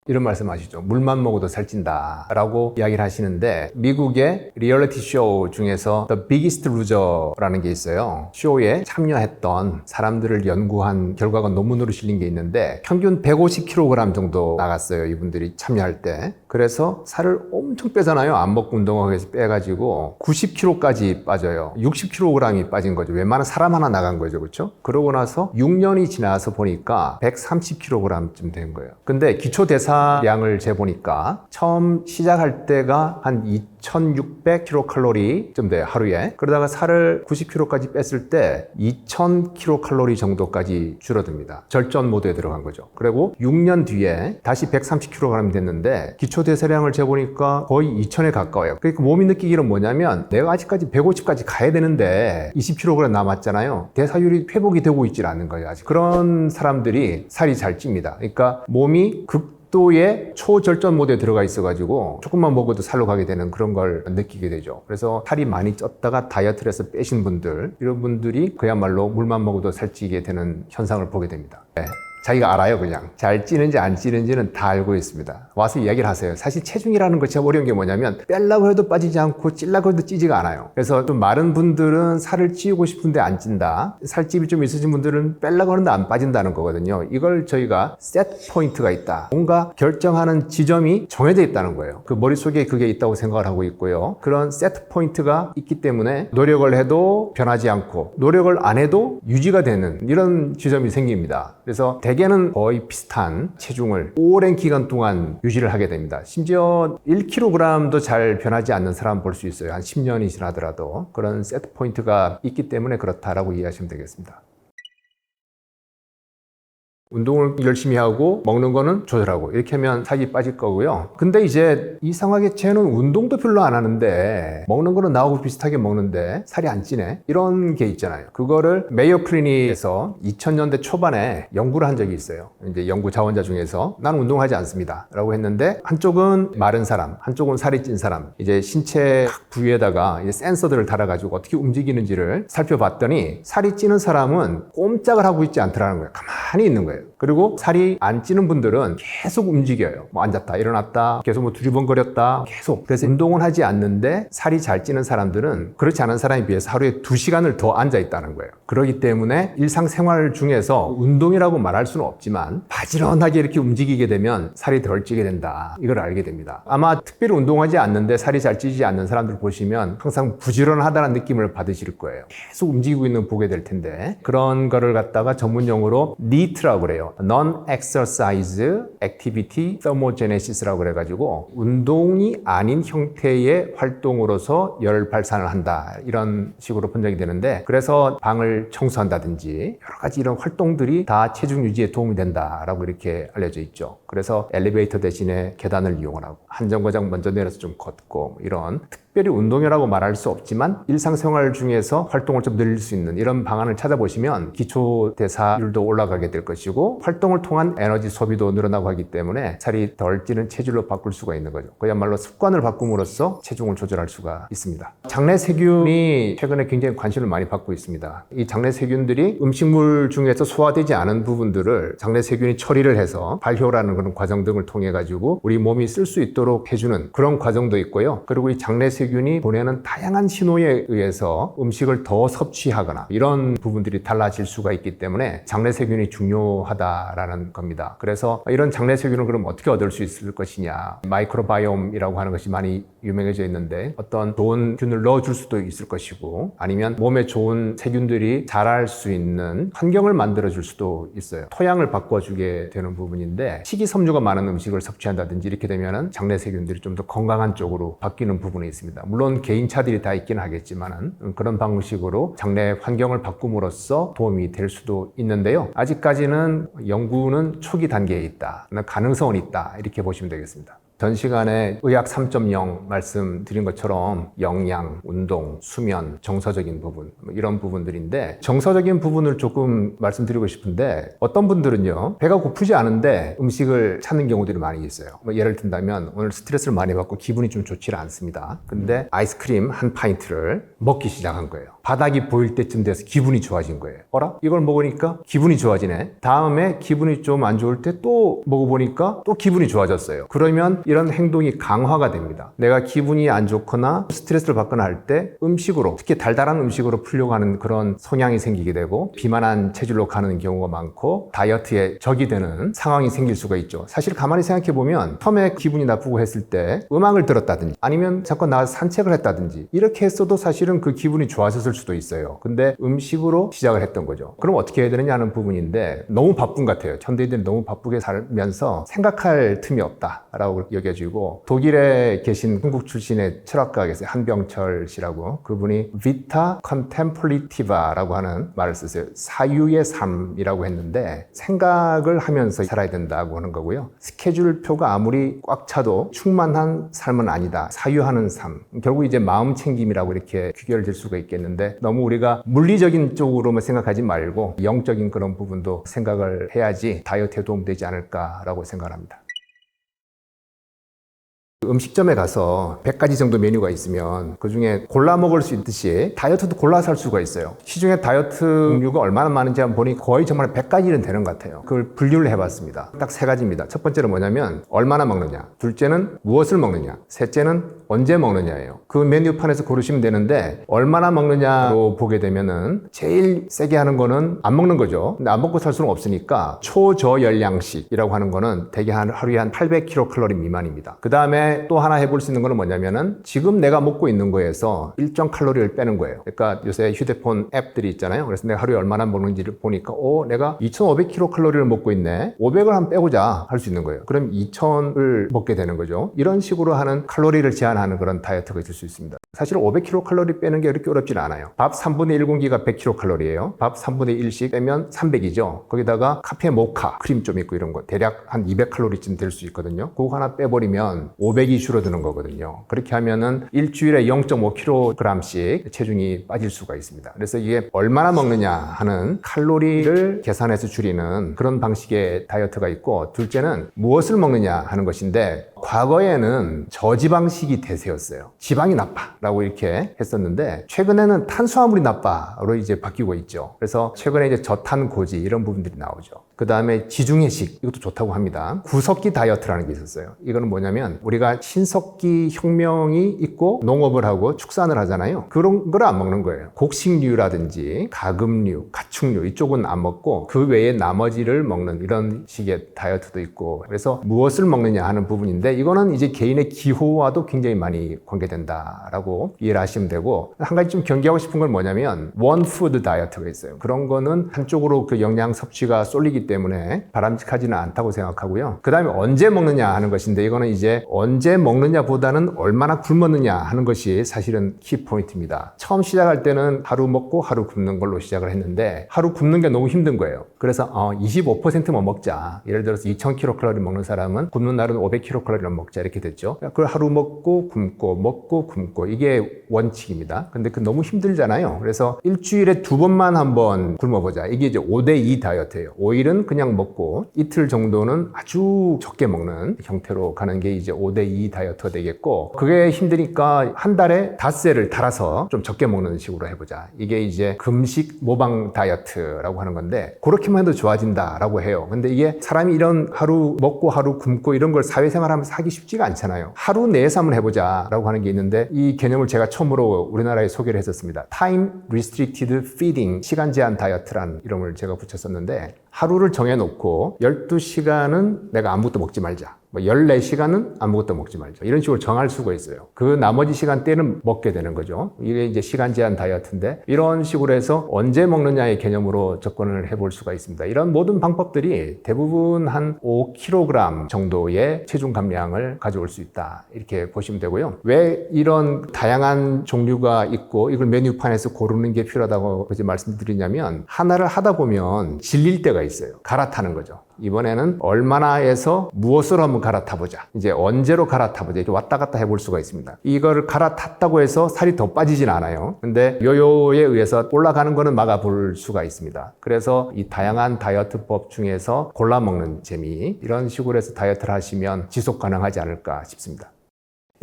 이런 말씀 하시죠. 물만 먹어도 살찐다 라고 이야기를 하시는데, 미국의 리얼리티 쇼 중에서 The Biggest Loser라는 게 있어요. 쇼에 참여했던 사람들을 연구한 결과가 논문으로 실린 게 있는데, 평균 150kg 정도 나갔어요, 이분들이 참여할 때. 그래서 살을 엄청 빼잖아요. 안 먹고 운동하고 해서 빼가지고 90kg까지 빠져요. 60kg이 빠진 거죠. 웬만한 사람 하나 나간 거죠. 그렇죠? 그러고 나서 6년이 지나서 보니까 130kg쯤 된 거예요. 근데 기초대사량을 재보니까 처음 시작할 때가 한 2600kcal 쯤 돼요, 하루에. 그러다가 살을 90kg까지 뺐을 때 2000kcal 정도까지 줄어듭니다. 절전 모드에 들어간 거죠. 그리고 6년 뒤에 다시 130kg 됐는데 기초대사량을 재보니까 거의 2000에 가까워요. 그러니까 몸이 느끼기는 뭐냐면, 내가 아직까지 150까지 가야 되는데 20kg 남았잖아요. 대사율이 회복이 되고 있질 않는 거예요, 아직. 그런 사람들이 살이 잘 찝니다. 그러니까 몸이 극도의 초절전 모드에 들어가 있어가지고 조금만 먹어도 살로 가게 되는 그런 걸 느끼게 되죠. 그래서 살이 많이 쪘다가 다이어트를 해서 빼신 분들, 이런 분들이 그야말로 물만 먹어도 살찌게 되는 현상을 보게 됩니다. 네. 자기가 알아요. 그냥 잘 찌는지 안 찌는지는 다 알고 있습니다. 와서 이야기를 하세요. 사실 체중이라는 거 참 어려운 게 뭐냐면, 빼려고 해도 빠지지 않고 찌려고 해도 찌지가 않아요. 그래서 좀 마른 분들은 살을 찌우고 싶은데 안 찐다, 살집이 좀 있으신 분들은 빼려고 하는데 안 빠진다는 거거든요. 이걸 저희가 세트 포인트가 있다, 뭔가 결정하는 지점이 정해져 있다는 거예요. 그 머릿속에 그게 있다고 생각을 하고 있고요. 그런 세트 포인트가 있기 때문에 노력을 해도 변하지 않고 노력을 안 해도 유지가 되는 이런 지점이 생깁니다. 그래서 대개는 거의 비슷한 체중을 오랜 기간 동안 유지를 하게 됩니다. 심지어 1kg도 잘 변하지 않는 사람 볼 수 있어요. 한 10년이 지나더라도. 그런 세트 포인트가 있기 때문에 그렇다라고 이해하시면 되겠습니다. 운동을 열심히 하고 먹는 거는 조절하고, 이렇게 하면 살이 빠질 거고요. 근데 이제 이상하게 쟤는 운동도 별로 안 하는데 먹는 거는 나하고 비슷하게 먹는데 살이 안 찌네, 이런 게 있잖아요. 그거를 메이오 클리닉에서 2000년대 초반에 연구를 한 적이 있어요. 이제 연구 자원자 중에서 나는 운동하지 않습니다 라고 했는데, 한쪽은 마른 사람, 한쪽은 살이 찐 사람, 이제 신체 각 부위에다가 이제 센서들을 달아가지고 어떻게 움직이는지를 살펴봤더니, 살이 찌는 사람은 꼼짝을 하고 있지 않더라는 거예요. 가만히 있는 거예요. 그리고 살이 안 찌는 분들은 계속 움직여요. 뭐 앉았다 일어났다 계속 뭐 두리번거렸다 계속. 그래서 운동을 하지 않는데 살이 잘 찌는 사람들은 그렇지 않은 사람에 비해서 하루에 2시간을 더 앉아 있다는 거예요. 그렇기 때문에 일상생활 중에서 운동이라고 말할 수는 없지만 바지런하게 이렇게 움직이게 되면 살이 덜 찌게 된다, 이걸 알게 됩니다. 아마 특별히 운동하지 않는데 살이 잘 찌지 않는 사람들 보시면 항상 부지런하다는 느낌을 받으실 거예요. 계속 움직이고 있는 보게 될 텐데, 그런 거를 갖다가 전문용어로 NEAT라고 그래요. Non-Exercise Activity Thermogenesis라고 그래가지고 운동이 아닌 형태의 활동으로서 열 발산을 한다, 이런 식으로 번역이 되는데, 그래서 방을 청소한다든지 여러 가지 이런 활동들이 다 체중 유지에 도움이 된다라고 이렇게 알려져 있죠. 그래서 엘리베이터 대신에 계단을 이용을 하고 한 정거장 먼저 내려서 좀 걷고, 이런 특별히 운동이라고 말할 수 없지만 일상생활 중에서 활동을 좀 늘릴 수 있는 이런 방안을 찾아보시면 기초대사율도 올라가게 될 것이고 활동을 통한 에너지 소비도 늘어나고 하기 때문에 살이 덜 찌는 체질로 바꿀 수가 있는 거죠. 그야말로 습관을 바꿈으로써 체중을 조절할 수가 있습니다. 장내 세균이 최근에 굉장히 관심을 많이 받고 있습니다. 이 장내 세균들이 음식물 중에서 소화되지 않은 부분들을 장내 세균이 처리를 해서 발효라는 그런 과정 등을 통해 가지고 우리 몸이 쓸 수 있도록 해주는 그런 과정도 있고요. 그리고 이 장내 세균이 보내는 다양한 신호에 의해서 음식을 더 섭취하거나 이런 부분들이 달라질 수가 있기 때문에 장내 세균이 중요하다라는 겁니다. 그래서 이런 장내 세균을 그럼 어떻게 얻을 수 있을 것이냐, 마이크로바이옴이라고 하는 것이 많이 유명해져 있는데 어떤 좋은 균을 넣어줄 수도 있을 것이고 아니면 몸에 좋은 세균들이 자랄 수 있는 환경을 만들어줄 수도 있어요. 토양을 바꿔주게 되는 부분인데 식이섬유가 많은 음식을 섭취한다든지 이렇게 되면 장내 세균들이 좀 더 건강한 쪽으로 바뀌는 부분이 있습니다. 물론 개인차들이 다 있긴 하겠지만 그런 방식으로 장내 환경을 바꿈으로써 도움이 될 수도 있는데요. 아직까지는 연구는 초기 단계에 있다. 가능성은 있다. 이렇게 보시면 되겠습니다. 전 시간에 의학 3.0 말씀드린 것처럼 영양, 운동, 수면, 정서적인 부분 이런 부분들인데 정서적인 부분을 조금 말씀드리고 싶은데 어떤 분들은요 배가 고프지 않은데 음식을 찾는 경우들이 많이 있어요. 예를 든다면 오늘 스트레스를 많이 받고 기분이 좀 좋지 않습니다. 근데 아이스크림 한 파인트를 먹기 시작한 거예요. 바닥이 보일 때쯤 돼서 기분이 좋아진 거예요. 어라? 이걸 먹으니까 기분이 좋아지네. 다음에 기분이 좀 안 좋을 때 또 먹어보니까 또 기분이 좋아졌어요. 그러면 이런 행동이 강화가 됩니다. 내가 기분이 안 좋거나 스트레스를 받거나 할 때 음식으로, 특히 달달한 음식으로 풀려고 하는 그런 성향이 생기게 되고 비만한 체질로 가는 경우가 많고 다이어트에 적이 되는 상황이 생길 수가 있죠. 사실 가만히 생각해 보면 처음에 기분이 나쁘고 했을 때 음악을 들었다든지 아니면 잠깐 나가서 산책을 했다든지 이렇게 했어도 사실은 그 기분이 좋아졌을 수도 있어요. 근데 음식으로 시작을 했던 거죠. 그럼 어떻게 해야 되느냐 하는 부분인데 너무 바쁜 것 같아요. 현대인들이 너무 바쁘게 살면서 생각할 틈이 없다라고 여겨지고 독일에 계신 한국 출신의 철학가 계세요. 한병철 씨라고. 그분이 Vita Contemplativa라고 하는 말을 쓰세요. 사유의 삶이라고 했는데 생각을 하면서 살아야 된다고 하는 거고요. 스케줄표가 아무리 꽉 차도 충만한 삶은 아니다. 사유하는 삶. 결국 이제 마음 챙김이라고 이렇게 귀결될 수가 있겠는데 너무 우리가 물리적인 쪽으로만 생각하지 말고 영적인 그런 부분도 생각을 해야지 다이어트에 도움되지 않을까라고 생각합니다. 음식점에 가서 100가지 정도 메뉴가 있으면 그중에 골라 먹을 수 있듯이 다이어트도 골라서 할 수가 있어요. 시중에 다이어트 음료가 얼마나 많은지 한번 보니 거의 정말 100가지는 되는 것 같아요. 그걸 분류를 해봤습니다. 딱 3가지입니다. 첫 번째는 뭐냐면 얼마나 먹느냐, 둘째는 무엇을 먹느냐, 셋째는 언제 먹느냐예요. 그 메뉴판에서 고르시면 되는데 얼마나 먹느냐로 보게 되면은 제일 세게 하는 거는 안 먹는 거죠. 근데 안 먹고 살 수는 없으니까 초저열량식이라고 하는 거는 대개 하루에 한 800kcal 미만입니다. 그 다음에 또 하나 해볼 수 있는 거는 뭐냐면은 지금 내가 먹고 있는 거에서 일정 칼로리를 빼는 거예요. 그러니까 요새 휴대폰 앱들이 있잖아요. 그래서 내가 하루에 얼마나 먹는지를 보니까 내가 2500kcal를 먹고 있네. 500을 한 빼고자 할 수 있는 거예요. 그럼 2000을 먹게 되는 거죠. 이런 식으로 하는 칼로리를 제한하는 그런 다이어트가 있을 수 있습니다. 사실 500kcal 빼는 게 그렇게 어렵지는 않아요. 밥 3분의 1 공기가 100kcal예요. 밥 3분의 1씩 빼면 300이죠. 거기다가 카페 모카, 크림 좀 있고 이런 거 대략 한 200칼로리쯤 될 수 있거든요. 그거 하나 빼버리면 500이 줄어드는 거거든요. 그렇게 하면은 일주일에 0.5kg씩 체중이 빠질 수가 있습니다. 그래서 이게 얼마나 먹느냐 하는 칼로리를 계산해서 줄이는 그런 방식의 다이어트가 있고 둘째는 무엇을 먹느냐 하는 것인데 과거에는 저지방식이 대세였어요. 지방이 나빠라고 이렇게 했었는데 최근에는 탄수화물이 나빠로 이제 바뀌고 있죠. 그래서 최근에 이제 저탄고지 이런 부분들이 나오죠. 그 다음에 지중해식 이것도 좋다고 합니다. 구석기 다이어트라는 게 있었어요. 이거는 뭐냐면 우리가 신석기 혁명이 있고 농업을 하고 축산을 하잖아요. 그런 걸 안 먹는 거예요. 곡식류라든지 가금류, 가축류 이쪽은 안 먹고 그 외에 나머지를 먹는 이런 식의 다이어트도 있고 그래서 무엇을 먹느냐 하는 부분인데 이거는 이제 개인의 기호와도 굉장히 많이 관계된다라고 이해를 하시면 되고 한 가지 좀 경계하고 싶은 건 뭐냐면 원푸드 다이어트가 있어요. 그런 거는 한쪽으로 그 영양 섭취가 쏠리기 때문에 바람직하지는 않다고 생각하고요. 그 다음에 언제 먹느냐 하는 것인데 이거는 이제 언제 먹느냐보다는 얼마나 굶었느냐 하는 것이 사실은 키포인트입니다. 처음 시작할 때는 하루 먹고 하루 굶는 걸로 시작을 했는데 하루 굶는 게 너무 힘든 거예요. 그래서 25%만 먹자. 예를 들어서 2000kcal 먹는 사람은 굶는 날은 500kcal 칼로리를 먹자 이렇게 됐죠. 그걸 하루 먹고 굶고 이게 원칙입니다. 근데 그 너무 힘들잖아요. 그래서 일주일에 2번만 한번 굶어보자. 이게 이제 5대2 다이어트예요. 5일은 그냥 먹고 이틀 정도는 아주 적게 먹는 형태로 가는 게 이제 5대2 다이어트가 되겠고, 그게 힘드니까 한 달에 닷새를 달아서 좀 적게 먹는 식으로 해보자. 이게 이제 금식 모방 다이어트라고 하는 건데, 그렇게만 해도 좋아진다라고 해요. 근데 이게 사람이 이런 하루 먹고 하루 굶고 이런 걸 사회생활하면서 하기 쉽지가 않잖아요. 하루 내에서 한번 해보자라고 하는 게 있는데, 이 개념을 제가 처음으로 우리나라에 소개를 했었습니다. Time Restricted Feeding, 시간 제한 다이어트라는 이름을 제가 붙였었는데, 하루를 정해놓고 12시간은 내가 아무것도 먹지 말자, 14시간은 아무것도 먹지 말자, 이런 식으로 정할 수가 있어요. 그 나머지 시간대는 먹게 되는 거죠. 이게 이제 시간 제한 다이어트인데, 이런 식으로 해서 언제 먹느냐의 개념으로 접근을 해볼 수가 있습니다. 이런 모든 방법들이 대부분 한 5kg 정도의 체중 감량을 가져올 수 있다, 이렇게 보시면 되고요. 왜 이런 다양한 종류가 있고 이걸 메뉴판에서 고르는 게 필요하다고 말씀드리냐면, 하나를 하다 보면 질릴 때가 있어요. 갈아타는 거죠. 이번에는 얼마나 해서 무엇으로 한번 갈아타보자, 이제 언제로 갈아타보자, 이렇게 왔다 갔다 해볼 수가 있습니다. 이거를 갈아탔다고 해서 살이 더 빠지진 않아요. 근데 요요에 의해서 올라가는 거는 막아볼 수가 있습니다. 그래서 이 다양한 다이어트법 중에서 골라 먹는 재미, 이런 식으로 해서 다이어트를 하시면 지속 가능하지 않을까 싶습니다.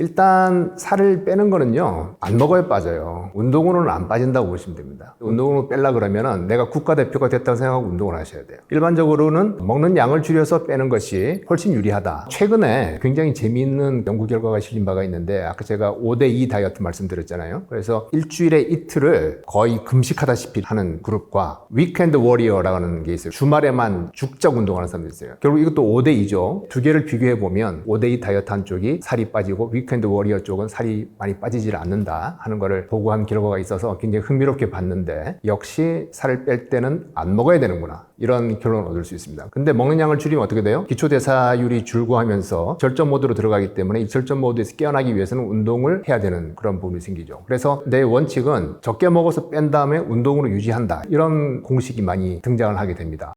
일단 살을 빼는 거는요, 안 먹어야 빠져요. 운동으로는 안 빠진다고 보시면 됩니다. 운동으로 빼려 그러면은 내가 국가대표가 됐다고 생각하고 운동을 하셔야 돼요. 일반적으로는 먹는 양을 줄여서 빼는 것이 훨씬 유리하다. 최근에 굉장히 재미있는 연구 결과가 실린 바가 있는데, 아까 제가 5대2 다이어트 말씀드렸잖아요. 그래서 일주일에 이틀을 거의 금식하다시피 하는 그룹과 위켄드 워리어라고 하는 게 있어요. 주말에만 죽적 운동하는 사람들이 있어요. 결국 이것도 5대2죠. 두 개를 비교해 보면 5대2 다이어트 한쪽이 살이 빠지고 위켄드 워리어 쪽은 살이 많이 빠지질 않는다 하는 거를 보고한 결과가 있어서 굉장히 흥미롭게 봤는데, 역시 살을 뺄 때는 안 먹어야 되는구나, 이런 결론을 얻을 수 있습니다. 근데 먹는 양을 줄이면 어떻게 돼요? 기초대사율이 줄고 하면서 절전 모드로 들어가기 때문에 이 절전 모드에서 깨어나기 위해서는 운동을 해야 되는 그런 부분이 생기죠. 그래서 내 원칙은 적게 먹어서 뺀 다음에 운동으로 유지한다, 이런 공식이 많이 등장을 하게 됩니다.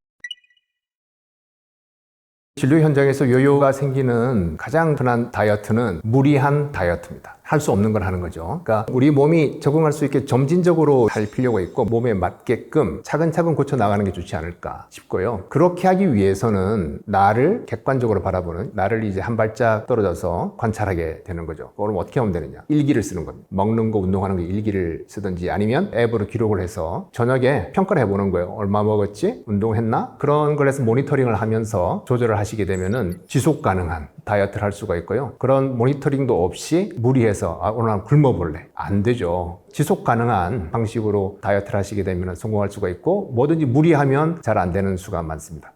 진료 현장에서 요요가 생기는 가장 흔한 다이어트는 무리한 다이어트입니다. 할 수 없는 걸 하는 거죠. 그러니까 우리 몸이 적응할 수 있게 점진적으로 할 필요가 있고, 몸에 맞게끔 차근차근 고쳐 나가는 게 좋지 않을까 싶고요. 그렇게 하기 위해서는 나를 객관적으로 바라보는, 나를 이제 한 발짝 떨어져서 관찰하게 되는 거죠. 그럼 어떻게 하면 되느냐? 일기를 쓰는 겁니다. 먹는 거, 운동하는 거 일기를 쓰든지, 아니면 앱으로 기록을 해서 저녁에 평가를 해보는 거예요. 얼마 먹었지? 운동했나? 그런 걸 해서 모니터링을 하면서 조절을 하시게 되면은 지속 가능한 다이어트를 할 수가 있고요. 그런 모니터링도 없이 무리해서 오늘 한 굶어볼래, 안 되죠. 지속 가능한 방식으로 다이어트를 하시게 되면 성공할 수가 있고, 뭐든지 무리하면 잘 안 되는 수가 많습니다.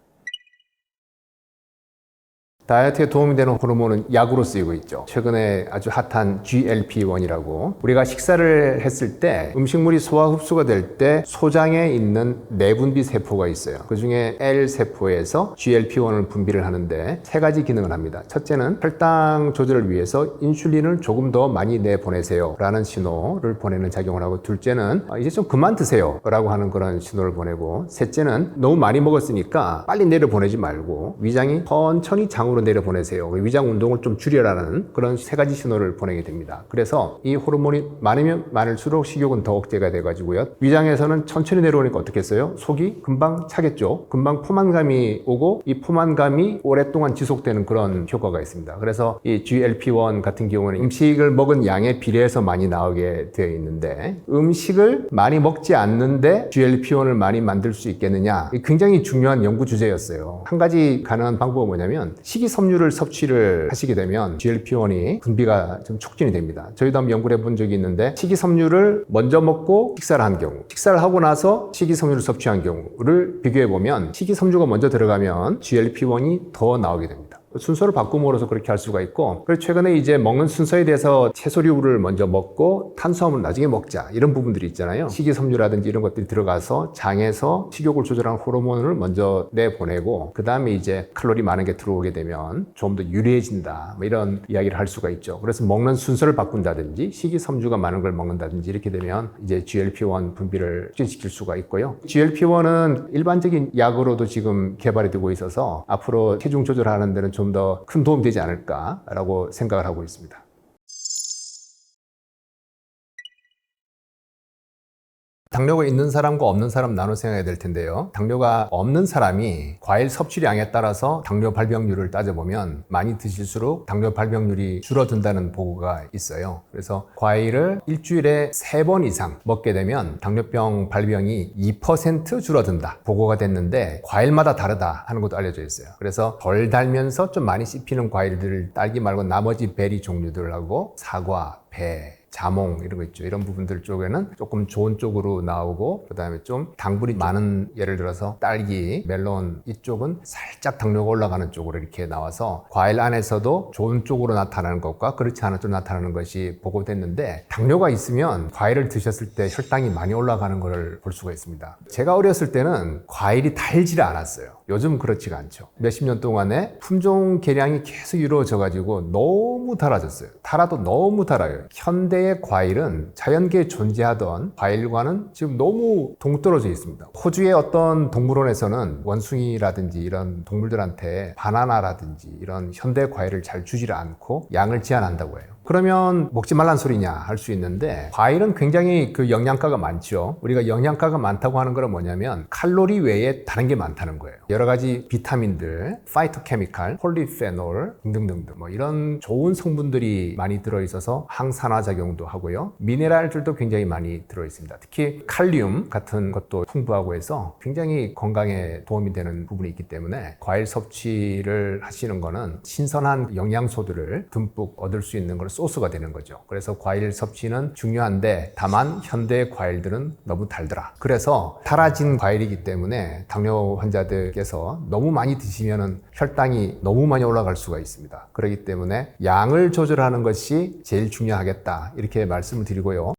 다이어트에 도움이 되는 호르몬은 약으로 쓰이고 있죠. 최근에 아주 핫한 GLP-1이라고, 우리가 식사를 했을 때 음식물이 소화 흡수가 될 때 소장에 있는 내분비 세포가 있어요. 그 중에 L세포에서 GLP-1을 분비를 하는데 3가지 기능을 합니다. 첫째는 혈당 조절을 위해서 인슐린을 조금 더 많이 내보내세요 라는 신호를 보내는 작용을 하고, 둘째는 이제 좀 그만 드세요 라고 하는 그런 신호를 보내고, 셋째는 너무 많이 먹었으니까 빨리 내려보내지 말고 위장이 천천히 장으로 내려보내세요, 위장 운동을 좀 줄여라는 그런 3가지 신호를 보내게 됩니다. 그래서 이 호르몬이 많으면 많을수록 식욕은 더 억제가 돼가지고요, 위장에서는 천천히 내려오니까 어떻겠어요? 속이 금방 차겠죠. 금방 포만감이 오고, 이 포만감이 오랫동안 지속되는 그런 효과가 있습니다. 그래서 이 GLP-1 같은 경우는 음식을 먹은 양에 비례해서 많이 나오게 되어 있는데, 음식을 많이 먹지 않는데 GLP-1을 많이 만들 수 있겠느냐, 굉장히 중요한 연구 주제였어요. 한 가지 가능한 방법은 뭐냐면, 식이섬유를 섭취를 하시게 되면 GLP-1이 분비가 좀 촉진이 됩니다. 저희도 한번 연구를 해본 적이 있는데, 식이섬유를 먼저 먹고 식사를 한 경우, 식사를 하고 나서 식이섬유를 섭취한 경우를 비교해 보면, 식이섬유가 먼저 들어가면 GLP-1이 더 나오게 됩니다. 순서를 바꿈으로써 그렇게 할 수가 있고, 그리고 최근에 이제 먹는 순서에 대해서 채소류를 먼저 먹고 탄수화물을 나중에 먹자, 이런 부분들이 있잖아요. 식이섬유라든지 이런 것들이 들어가서 장에서 식욕을 조절하는 호르몬을 먼저 내보내고, 그 다음에 이제 칼로리 많은 게 들어오게 되면 좀 더 유리해진다, 이런 이야기를 할 수가 있죠. 그래서 먹는 순서를 바꾼다든지 식이섬유가 많은 걸 먹는다든지 이렇게 되면 이제 GLP-1 분비를 촉진시킬 수가 있고요. GLP-1은 일반적인 약으로도 지금 개발이 되고 있어서 앞으로 체중 조절하는 데는 좀 좀 더 큰 도움이 되지 않을까라고 생각을 하고 있습니다. 당뇨가 있는 사람과 없는 사람 나눠 생각해야 될 텐데요. 당뇨가 없는 사람이 과일 섭취량에 따라서 당뇨 발병률을 따져보면 많이 드실수록 당뇨 발병률이 줄어든다는 보고가 있어요. 그래서 과일을 일주일에 3번 이상 먹게 되면 당뇨병 발병이 2% 줄어든다 보고가 됐는데, 과일마다 다르다 하는 것도 알려져 있어요. 그래서 덜 달면서 좀 많이 씹히는 과일들, 딸기 말고 나머지 베리 종류들하고 사과, 배, 자몽 이런 거 있죠. 이런 부분들 쪽에는 조금 좋은 쪽으로 나오고, 그 다음에 좀 당분이 많은, 예를 들어서 딸기, 멜론 이쪽은 살짝 당뇨가 올라가는 쪽으로 이렇게 나와서 과일 안에서도 좋은 쪽으로 나타나는 것과 그렇지 않은 쪽으로 나타나는 것이 보고됐는데, 당뇨가 있으면 과일을 드셨을 때 혈당이 많이 올라가는 걸 볼 수가 있습니다. 제가 어렸을 때는 과일이 달지를 않았어요. 요즘 그렇지가 않죠. 몇십 년 동안에 품종 개량이 계속 이루어져 가지고 너무 달아졌어요. 달아도 너무 달아요. 현대의 과일은 자연계에 존재하던 과일과는 지금 너무 동떨어져 있습니다. 호주의 어떤 동물원에서는 원숭이라든지 이런 동물들한테 바나나라든지 이런 현대 과일을 잘 주지를 않고 양을 제한한다고 해요. 그러면 먹지 말란 소리냐 할 수 있는데, 과일은 굉장히 그 영양가가 많죠. 우리가 영양가가 많다고 하는 건 뭐냐면 칼로리 외에 다른 게 많다는 거예요. 여러 가지 비타민들, 파이토케미칼, 폴리페놀 등등등등 뭐 이런 좋은 성분들이 많이 들어있어서 항산화 작용도 하고요. 미네랄들도 굉장히 많이 들어있습니다. 특히 칼륨 같은 것도 풍부하고 해서 굉장히 건강에 도움이 되는 부분이 있기 때문에 과일 섭취를 하시는 거는 신선한 영양소들을 듬뿍 얻을 수 있는 걸 소스가 되는 거죠. 그래서 과일 섭취는 중요한데, 다만 현대 과일들은 너무 달더라. 그래서 달아진 과일이기 때문에 당뇨 환자들께서 너무 많이 드시면 혈당이 너무 많이 올라갈 수가 있습니다. 그렇기 때문에 양을 조절하는 것이 제일 중요하겠다 이렇게 말씀을 드리고요.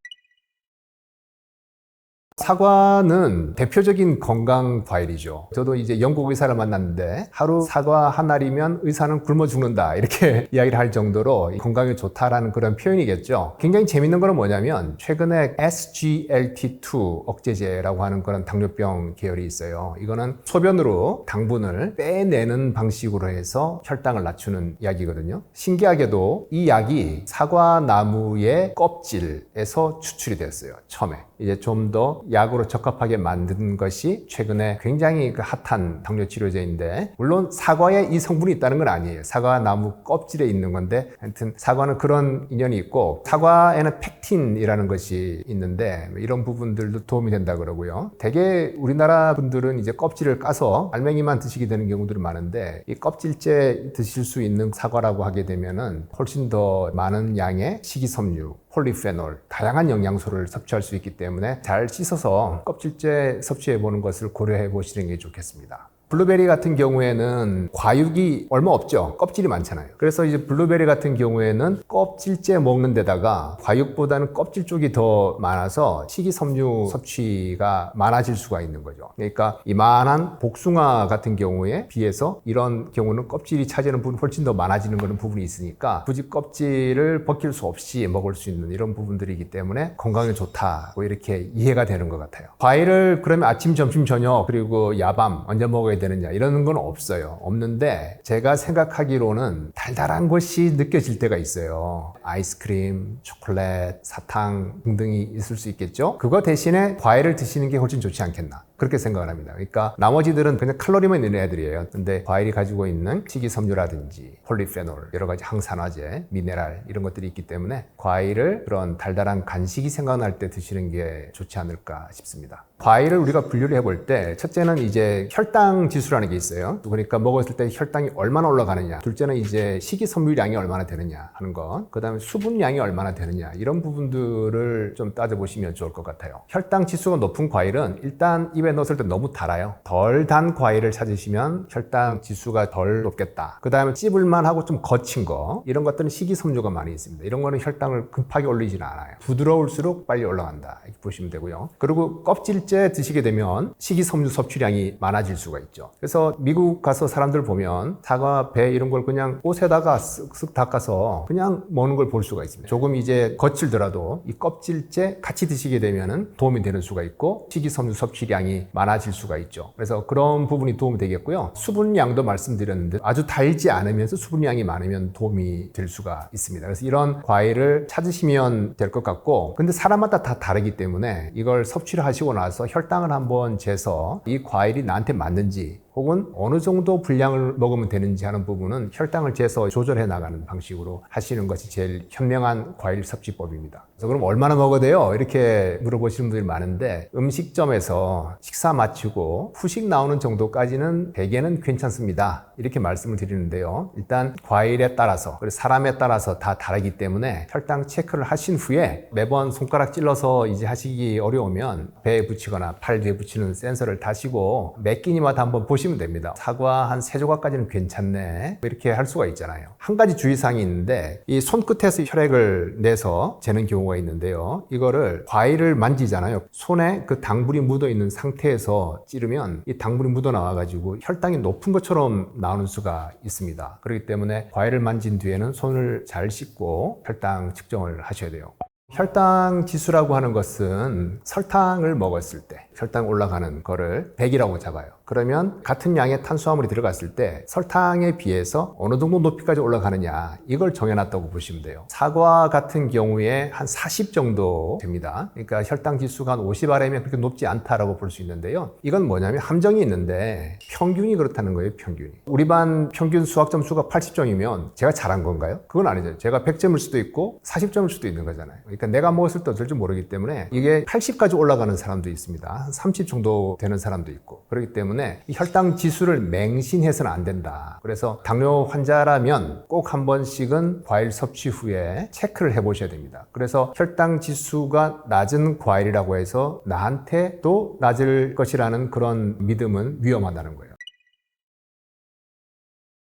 사과는 대표적인 건강 과일이죠. 저도 이제 영국 의사를 만났는데 하루 사과 한 알이면 의사는 굶어 죽는다 이렇게 이야기를 할 정도로 건강에 좋다라는 그런 표현이겠죠. 굉장히 재밌는 거는 뭐냐면, 최근에 SGLT2 억제제라고 하는 그런 당뇨병 계열이 있어요. 이거는 소변으로 당분을 빼내는 방식으로 해서 혈당을 낮추는 약이거든요. 신기하게도 이 약이 사과나무의 껍질에서 추출이 됐어요. 처음에. 이제 좀 더 약으로 적합하게 만든 것이 최근에 굉장히 그 핫한 당뇨 치료제인데, 물론 사과에 이 성분이 있다는 건 아니에요. 사과나무 껍질에 있는 건데, 하여튼 사과는 그런 인연이 있고, 사과에는 펙틴이라는 것이 있는데 이런 부분들도 도움이 된다 그러고요. 대개 우리나라 분들은 이제 껍질을 까서 알맹이만 드시게 되는 경우들이 많은데, 이 껍질째 드실 수 있는 사과라고 하게 되면은 훨씬 더 많은 양의 식이섬유, 폴리페놀, 다양한 영양소를 섭취할 수 있기 때문에 잘 씻어서 껍질째 섭취해 보는 것을 고려해 보시는 게 좋겠습니다. 블루베리 같은 경우에는 과육이 얼마 없죠. 껍질이 많잖아요. 그래서 이제 블루베리 같은 경우에는 껍질째 먹는 데다가 과육보다는 껍질 쪽이 더 많아서 식이섬유 섭취가 많아질 수가 있는 거죠. 그러니까 이만한 복숭아 같은 경우에 비해서 이런 경우는 껍질이 차지하는 부분이 훨씬 더 많아지는 그런 부분이 있으니까 굳이 껍질을 벗길 수 없이 먹을 수 있는 이런 부분들이기 때문에 건강에 좋다고 이렇게 이해가 되는 것 같아요. 과일을 그러면 아침, 점심, 저녁 그리고 야밤 언제 먹어야 되느냐 이런 건 없어요. 없는데 제가 생각하기로는 달달한 것이 느껴질 때가 있어요. 아이스크림, 초콜릿, 사탕 등등이 있을 수 있겠죠. 그거 대신에 과일을 드시는 게 훨씬 좋지 않겠나 그렇게 생각을 합니다. 그러니까 나머지들은 그냥 칼로리만 있는 애들이에요. 근데 과일이 가지고 있는 식이섬유라든지 폴리페놀, 여러 가지 항산화제, 미네랄 이런 것들이 있기 때문에 과일을 그런 달달한 간식이 생각날 때 드시는 게 좋지 않을까 싶습니다. 과일을 우리가 분류를 해볼 때 첫째는 이제 혈당 지수라는 게 있어요. 그러니까 먹었을 때 혈당이 얼마나 올라가느냐. 둘째는 이제 식이섬유량이 얼마나 되느냐 하는 것. 그 다음에 수분량이 얼마나 되느냐. 이런 부분들을 좀 따져보시면 좋을 것 같아요. 혈당 지수가 높은 과일은 일단 입에 넣었을 때 너무 달아요. 덜 단 과일을 찾으시면 혈당 지수가 덜 높겠다. 그 다음에 찝을만 하고 좀 거친 거. 이런 것들은 식이섬유가 많이 있습니다. 이런 거는 혈당을 급하게 올리지는 않아요. 부드러울수록 빨리 올라간다. 이렇게 보시면 되고요. 그리고 껍질째 드시게 되면 식이섬유 섭취량이 많아질 수가 있죠. 그래서 미국 가서 사람들 보면 사과, 배 이런 걸 그냥 옷에다가 쓱쓱 닦아서 그냥 먹는 걸 볼 수가 있습니다. 조금 이제 거칠더라도 이 껍질째 같이 드시게 되면 도움이 되는 수가 있고 식이섬유 섭취량이 분량이 많아질 수가 있죠. 그래서 그런 부분이 도움이 되겠고요. 수분량도 말씀드렸는데 아주 달지 않으면서 수분량이 많으면 도움이 될 수가 있습니다. 그래서 이런 과일을 찾으시면 될 것 같고, 근데 사람마다 다 다르기 때문에 이걸 섭취를 하시고 나서 혈당을 한번 재서 이 과일이 나한테 맞는지 혹은 어느 정도 분량을 먹으면 되는지 하는 부분은 혈당을 재서 조절해 나가는 방식으로 하시는 것이 제일 현명한 과일 섭취법입니다. 그래서 그럼 얼마나 먹어야 돼요? 이렇게 물어보시는 분들이 많은데, 음식점에서 식사 마치고 후식 나오는 정도까지는 대개는 괜찮습니다. 이렇게 말씀을 드리는데요. 일단 과일에 따라서 그리고 사람에 따라서 다 다르기 때문에 혈당 체크를 하신 후에 매번 손가락 찔러서 이제 하시기 어려우면 배에 붙이거나 팔 뒤에 붙이는 센서를 다시고 몇 끼니마다 한번 보시면 됩니다. 사과 한 3조각까지는 괜찮네, 이렇게 할 수가 있잖아요. 한 가지 주의사항이 있는데, 이 손끝에서 혈액을 내서 재는 경우가 있는데요. 이거를 과일을 만지잖아요. 손에 그 당분이 묻어 있는 상태에서 찌르면 이 당분이 묻어 나와 가지고 혈당이 높은 것처럼 나오는 수가 있습니다. 그렇기 때문에 과일을 만진 뒤에는 손을 잘 씻고 혈당 측정을 하셔야 돼요. 혈당 지수라고 하는 것은 설탕을 먹었을 때 혈당 올라가는 거를 100이라고 잡아요. 그러면 같은 양의 탄수화물이 들어갔을 때 설탕에 비해서 어느 정도 높이까지 올라가느냐, 이걸 정해놨다고 보시면 돼요. 사과 같은 경우에 한 40 정도 됩니다. 그러니까 혈당 지수가 한 50 아래면 그렇게 높지 않다라고 볼 수 있는데요. 이건 뭐냐면 함정이 있는데 평균이 그렇다는 거예요. 평균이. 우리 반 평균 수학 점수가 80점이면 제가 잘한 건가요? 그건 아니죠. 제가 100점일 수도 있고 40점일 수도 있는 거잖아요. 그러니까 내가 먹었을 때 어떨지 모르기 때문에 이게 80까지 올라가는 사람도 있습니다. 한 30 정도 되는 사람도 있고, 그렇기 때문에 이 혈당 지수를 맹신해서는 안 된다. 그래서 당뇨 환자라면 꼭 한 번씩은 과일 섭취 후에 체크를 해보셔야 됩니다. 그래서 혈당 지수가 낮은 과일이라고 해서 나한테도 낮을 것이라는 그런 믿음은 위험하다는 거예요.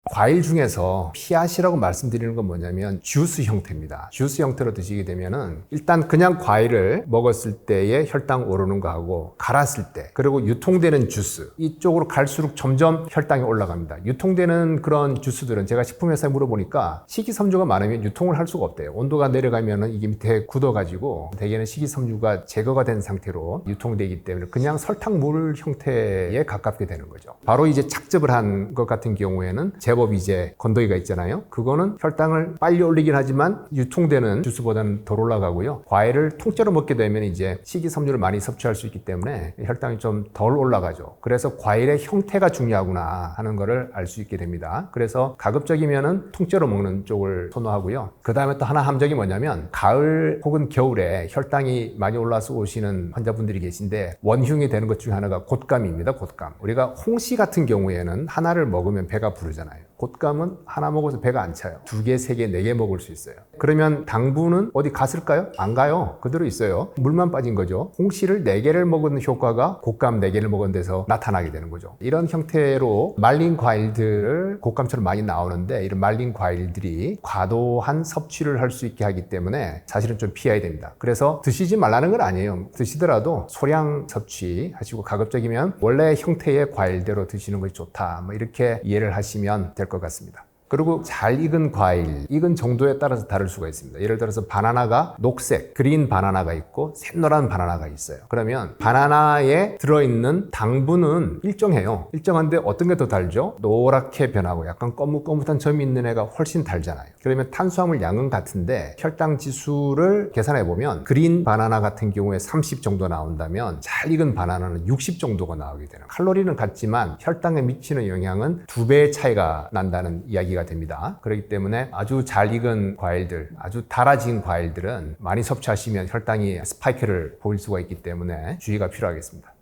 과일 중에서 피하시라고 말씀드리는 건 뭐냐면 주스 형태입니다. 주스 형태로 드시게 되면은 일단 그냥 과일을 먹었을 때의 혈당 오르는 거하고 갈았을 때, 그리고 유통되는 주스, 이쪽으로 갈수록 점점 혈당이 올라갑니다. 유통되는 그런 주스들은 제가 식품회사에 물어보니까 식이섬유가 많으면 유통을 할 수가 없대요. 온도가 내려가면은 이게 밑에 굳어가지고 대개는 식이섬유가 제거가 된 상태로 유통되기 때문에 그냥 설탕물 형태에 가깝게 되는 거죠. 바로 이제 착즙을 한 것 같은 경우에는 제법 이제 건더기가 있잖아요. 그거는 혈당을 빨리 올리긴 하지만 유통되는 주스보다는 덜 올라가고요. 과일을 통째로 먹게 되면 이제 식이섬유를 많이 섭취할 수 있기 때문에 혈당이 좀 덜 올라가죠. 그래서 과일의 형태가 중요하구나 하는 거를 알 수 있게 됩니다. 그래서 가급적이면은 통째로 먹는 쪽을 선호하고요. 그 다음에 또 하나 함정이 뭐냐면, 가을 혹은 겨울에 혈당이 많이 올라서 오시는 환자분들이 계신데 원흉이 되는 것 중에 하나가 곶감입니다. 곶감. 우리가 홍시 같은 경우에는 하나를 먹으면 배가 부르잖아요. 곶감은 하나 먹어서 배가 안 차요. 2개, 3개, 4개 먹을 수 있어요. 그러면 당분은 어디 갔을까요? 안 가요. 그대로 있어요. 물만 빠진 거죠. 홍시를 4개를 먹은 효과가 곶감 4개를 먹은 데서 나타나게 되는 거죠. 이런 형태로 말린 과일들을 곶감처럼 많이 나오는데, 이런 말린 과일들이 과도한 섭취를 할 수 있게 하기 때문에 사실은 좀 피해야 됩니다. 그래서 드시지 말라는 건 아니에요. 드시더라도 소량 섭취하시고 가급적이면 원래 형태의 과일대로 드시는 것이 좋다, 뭐 이렇게 이해를 하시면 될 것 같습니다. 그리고 잘 익은 과일, 익은 정도에 따라서 다를 수가 있습니다. 예를 들어서 바나나가 녹색, 그린 바나나가 있고 샛노란 바나나가 있어요. 그러면 바나나에 들어있는 당분은 일정해요. 일정한데 어떤 게 더 달죠? 노랗게 변하고 약간 거뭇거뭇한 점이 있는 애가 훨씬 달잖아요. 그러면 탄수화물 양은 같은데 혈당 지수를 계산해 보면 그린 바나나 같은 경우에 30 정도 나온다면 잘 익은 바나나는 60 정도가 나오게 되는, 칼로리는 같지만 혈당에 미치는 영향은 2배의 차이가 난다는 이야기가 됩니다. 그렇기 때문에 아주 잘 익은 과일들, 아주 달아진 과일들은 많이 섭취하시면 혈당이 스파이크를 보일 수가 있기 때문에 주의가 필요하겠습니다.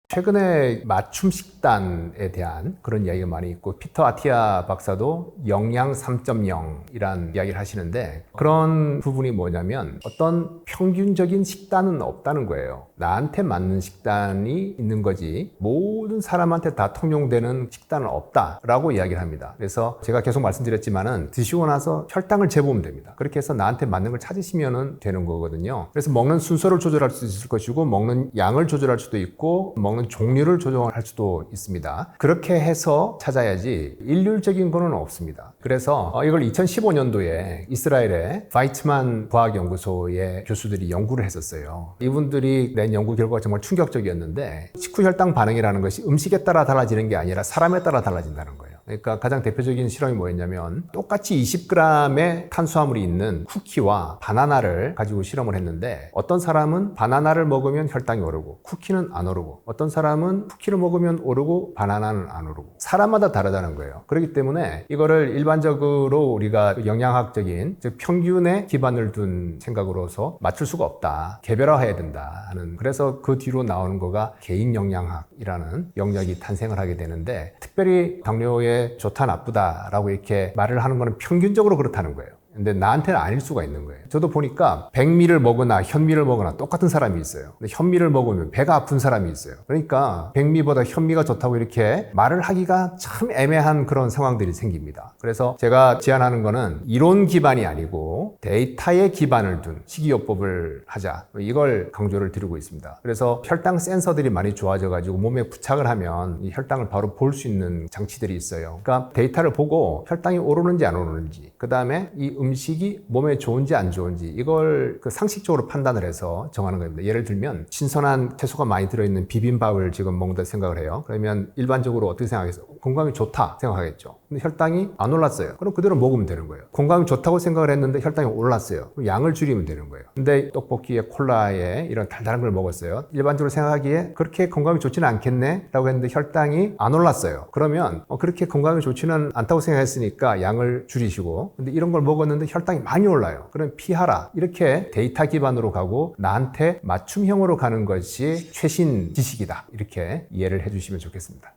최근에 맞춤 식단에 대한 그런 이야기가 많이 있고, 피터 아티아 박사도 영양 3.0이란 이야기를 하시는데, 그런 부분이 뭐냐면 어떤 평균적인 식단은 없다는 거예요. 나한테 맞는 식단이 있는 거지 모든 사람한테 다 통용되는 식단은 없다라고 이야기를 합니다. 그래서 제가 계속 말씀드렸지만은 드시고 나서 혈당을 재보면 됩니다. 그렇게 해서 나한테 맞는 걸 찾으시면 되는 거거든요. 그래서 먹는 순서를 조절할 수 있을 것이고, 먹는 양을 조절할 수도 있고, 먹는 먹는 종류를 조정할 수도 있습니다. 그렇게 해서 찾아야지 일률적인 거는 없습니다. 그래서 이걸 2015년도에 이스라엘의 바이트만 과학연구소의 교수들이 연구를 했었어요. 이분들이 낸 연구 결과가 정말 충격적이었는데 식후혈당 반응이라는 것이 음식에 따라 달라지는 게 아니라 사람에 따라 달라진다는 거예요. 그러니까 가장 대표적인 실험이 뭐였냐면 똑같이 20g의 탄수화물이 있는 쿠키와 바나나를 가지고 실험을 했는데 어떤 사람은 바나나를 먹으면 혈당이 오르고 쿠키는 안 오르고 어떤 사람은 쿠키를 먹으면 오르고 바나나는 안 오르고 사람마다 다르다는 거예요. 그렇기 때문에 이거를 일반적으로 우리가 영양학적인 즉 평균에 기반을 둔 생각으로서 맞출 수가 없다. 개별화해야 된다 하는 그래서 그 뒤로 나오는 거가 개인 영양학이라는 영역이 탄생을 하게 되는데 특별히 당뇨에 좋다 나쁘다라고 이렇게 말을 하는 거는 평균적으로 그렇다는 거예요. 근데 나한테는 아닐 수가 있는 거예요. 저도 보니까 백미를 먹거나 현미를 먹거나 똑같은 사람이 있어요. 근데 현미를 먹으면 배가 아픈 사람이 있어요. 그러니까 백미보다 현미가 좋다고 이렇게 말을 하기가 참 애매한 그런 상황들이 생깁니다. 그래서 제가 제안하는 거는 이론 기반이 아니고 데이터에 기반을 둔 식이요법을 하자. 이걸 강조를 드리고 있습니다. 그래서 혈당 센서들이 많이 좋아져 가지고 몸에 부착을 하면 이 혈당을 바로 볼 수 있는 장치들이 있어요. 그러니까 데이터를 보고 혈당이 오르는지 안 오르는지 그 다음에 이 음식이 몸에 좋은지 안 좋은지 이걸 상식적으로 판단을 해서 정하는 겁니다. 예를 들면 신선한 채소가 많이 들어있는 비빔밥을 지금 먹는다 생각을 해요. 그러면 일반적으로 어떻게 생각해서 건강이 좋다 생각하겠죠. 근데 혈당이 안 올랐어요. 그럼 그대로 먹으면 되는 거예요. 건강이 좋다고 생각을 했는데 혈당이 올랐어요. 그럼 양을 줄이면 되는 거예요. 근데 떡볶이에 콜라에 이런 달달한 걸 먹었어요. 일반적으로 생각하기에 그렇게 건강이 좋지는 않겠네 라고 했는데 혈당이 안 올랐어요. 그러면 그렇게 건강이 좋지는 않다고 생각했으니까 양을 줄이시고 근데 이런 걸 먹었는데 혈당이 많이 올라요. 그럼 피하라. 이렇게 데이터 기반으로 가고 나한테 맞춤형으로 가는 것이 최신 지식이다. 이렇게 이해를 해주시면 좋겠습니다.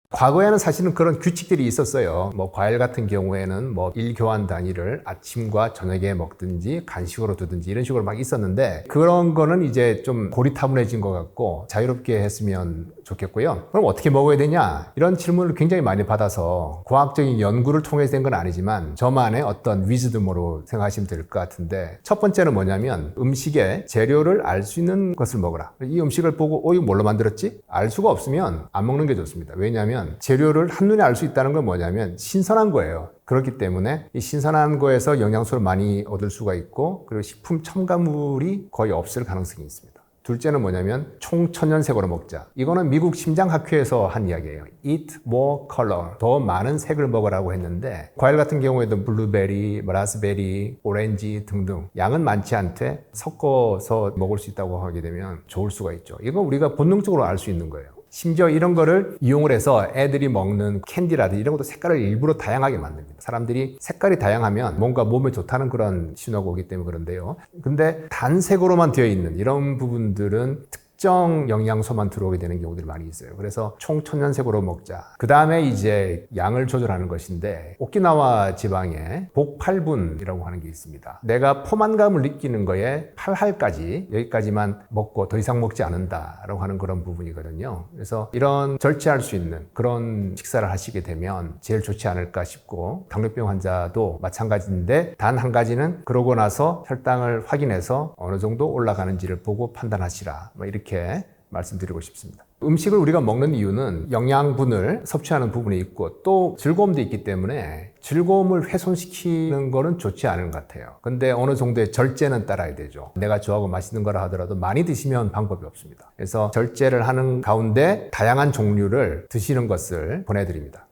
과거에는 사실은 그런 규칙들이 있었어요. 과일 같은 경우에는 일교환 단위를 아침과 저녁에 먹든지 간식으로 두든지 이런 식으로 막 있었는데 그런 거는 이제 좀 고리타분해진 것 같고 자유롭게 했으면 좋겠고요. 그럼 어떻게 먹어야 되냐? 이런 질문을 굉장히 많이 받아서 과학적인 연구를 통해서 된 건 아니지만 저만의 어떤 위즈덤으로 생각하시면 될 것 같은데 첫 번째는 뭐냐면 음식의 재료를 알 수 있는 것을 먹어라. 이 음식을 보고 이거 뭘로 만들었지? 알 수가 없으면 안 먹는 게 좋습니다. 왜냐하면 재료를 한눈에 알 수 있다는 건 뭐냐면 신선한 거예요. 그렇기 때문에 이 신선한 거에서 영양소를 많이 얻을 수가 있고 그리고 식품 첨가물이 거의 없을 가능성이 있습니다. 둘째는 뭐냐면 총천연색으로 먹자. 이거는 미국 심장학회에서 한 이야기예요. Eat more color. 더 많은 색을 먹으라고 했는데 과일 같은 경우에도 블루베리, 라스베리, 오렌지 등등 양은 많지 않되 섞어서 먹을 수 있다고 하게 되면 좋을 수가 있죠. 이거 우리가 본능적으로 알 수 있는 거예요. 심지어 이런 거를 이용을 해서 애들이 먹는 캔디라든지 이런 것도 색깔을 일부러 다양하게 만듭니다. 사람들이 색깔이 다양하면 뭔가 몸에 좋다는 그런 신호가 오기 때문에 그런데요. 근데 단색으로만 되어 있는 이런 부분들은 특정 영양소만 들어오게 되는 경우들이 많이 있어요. 그래서 총천연색으로 먹자. 그 다음에 이제 양을 조절하는 것인데 오키나와 지방에 복팔분이라고 하는 게 있습니다. 내가 포만감을 느끼는 거에 8할까지 여기까지만 먹고 더 이상 먹지 않는다라고 하는 그런 부분이거든요. 그래서 이런 절제할 수 있는 그런 식사를 하시게 되면 제일 좋지 않을까 싶고 당뇨병 환자도 마찬가지인데 단 한 가지는 그러고 나서 혈당을 확인해서 어느 정도 올라가는지를 보고 판단하시라. 이렇게 말씀드리고 싶습니다. 음식을 우리가 먹는 이유는 영양분을 섭취하는 부분이 있고 또 즐거움도 있기 때문에 즐거움을 훼손시키는 거는 좋지 않은 것 같아요. 근데 어느 정도의 절제는 따라야 되죠. 내가 좋아하고 맛있는 거라 하더라도 많이 드시면 방법이 없습니다. 그래서 절제를 하는 가운데 다양한 종류를 드시는 것을 권해드립니다.